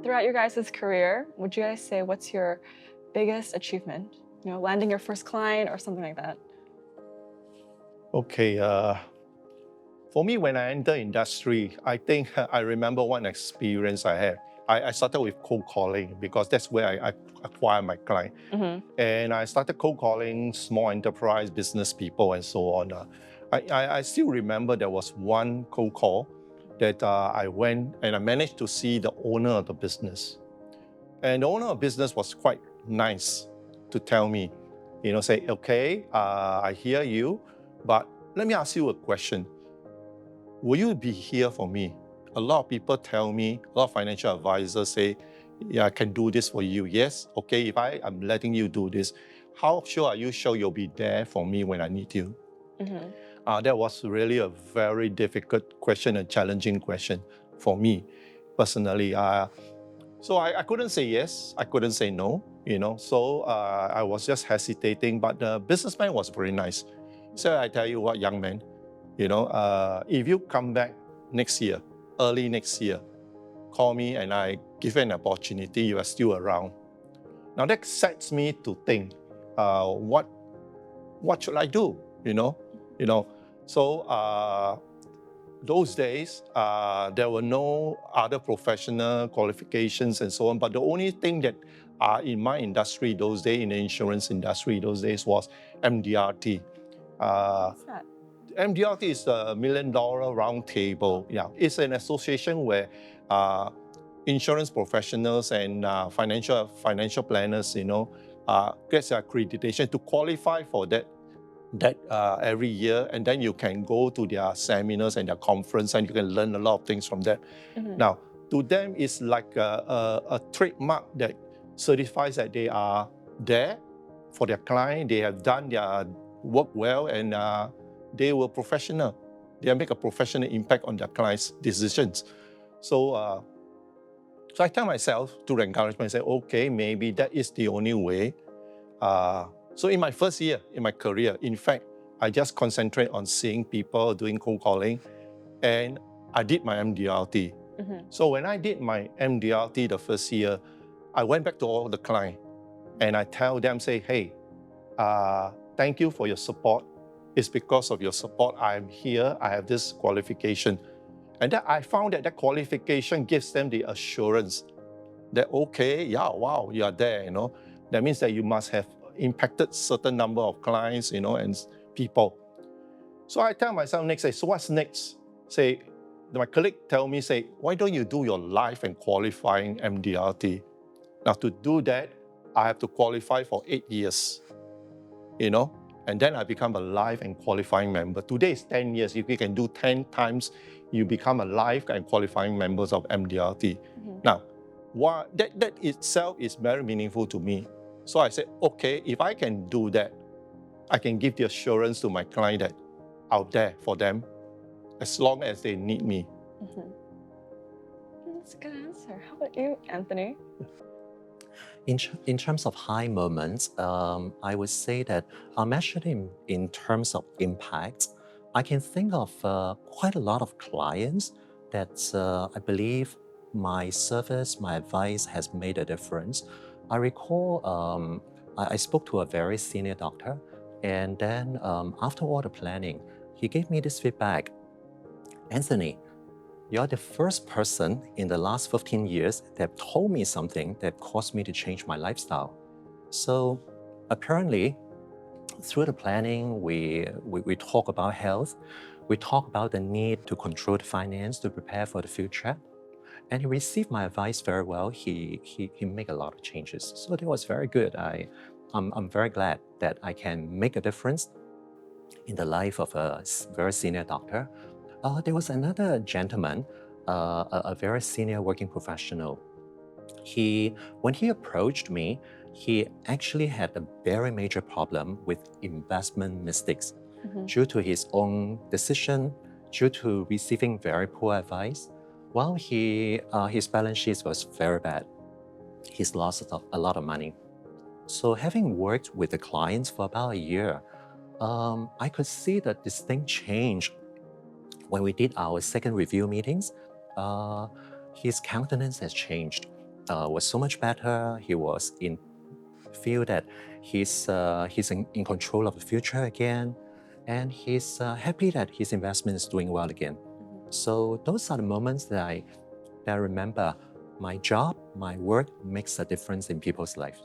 Throughout your guys' career, would you guys say what's your biggest achievement? Landing your first client or something like that? Okay, for me, when I enter industry, I think I remember one experience I had. I started with cold calling because that's where I acquire my client. Mm-hmm. And I started cold calling small enterprise business people and so on. I still remember there was one cold call that I went and I managed to see the owner of the business. And the owner of business was quite nice to tell me, say, okay, I hear you, but let me ask you a question. Will you be here for me? A lot of people tell me, a lot of financial advisors say, yeah, I can do this for you. Yes, okay, if I'm letting you do this, how sure are you sure you'll be there for me when I need you? Mm-hmm. That was really a very difficult question, a challenging question for me personally. So I couldn't say yes, I couldn't say no, so I was just hesitating, but the businessman was very nice. So I tell you what, young man, if you come back next year, early next year, call me and I give you an opportunity, you are still around. Now that sets me to think, what should I do? So those days, there were no other professional qualifications and so on. But the only thing that in my industry those days, in the insurance industry those days, was MDRT. What's that? MDRT is a $1 Million Round Table. Yeah, it's an association where insurance professionals and financial planners, get accreditation to qualify for that every year, and then you can go to their seminars and their conference, and you can learn a lot of things from that. Mm-hmm. Now, to them, it's like a trademark that certifies that they are there for their client, they have done their work well, and they were professional. They make a professional impact on their clients' decisions. So I tell myself to encourage myself, okay, maybe that is the only way. So in my first year in my career, in fact, I just concentrate on seeing people doing cold calling, and I did my MDRT. Mm-hmm. So when I did my MDRT the first year, I went back to all the clients and I tell them, say, hey, thank you for your support. It's because of your support I'm here. I have this qualification. And that I found that qualification gives them the assurance that, okay, yeah, wow, you are there, That means that you must have impacted certain number of clients, and people. So I tell myself next, say, so what's next? Say, my colleague tell me, say, why don't you do your life and qualifying MDRT? Now to do that, I have to qualify for 8 years, and then I become a life and qualifying member. Today is 10 years. If you can do 10 times, you become a life and qualifying members of MDRT. Mm-hmm. Now, that itself is very meaningful to me. So I said, okay, if I can do that, I can give the assurance to my client that I'm there for them as long as they need me. Mm-hmm. That's a good answer. How about you, Anthony? In terms of high moments, I would say that measured in terms of impact, I can think of quite a lot of clients that I believe my service, my advice has made a difference. I recall I spoke to a very senior doctor, and then after all the planning, he gave me this feedback. Anthony, you're the first person in the last 15 years that told me something that caused me to change my lifestyle. So apparently, through the planning, we talk about health, we talk about the need to control the finance to prepare for the future. And he received my advice very well. He made a lot of changes. So that was very good. I'm very glad that I can make a difference in the life of a very senior doctor. There was another gentleman, a very senior working professional. When he approached me, he actually had a very major problem with investment mistakes due to his own decision, due to receiving very poor advice. Well, his balance sheet was very bad. He's lost a lot of money. So having worked with the clients for about a year, I could see that this thing changed. When we did our second review meetings, his countenance has changed. was so much better. He was feel that he's in control of the future again, and he's happy that his investment is doing well again. So those are the moments that I remember. My job, my work makes a difference in people's lives.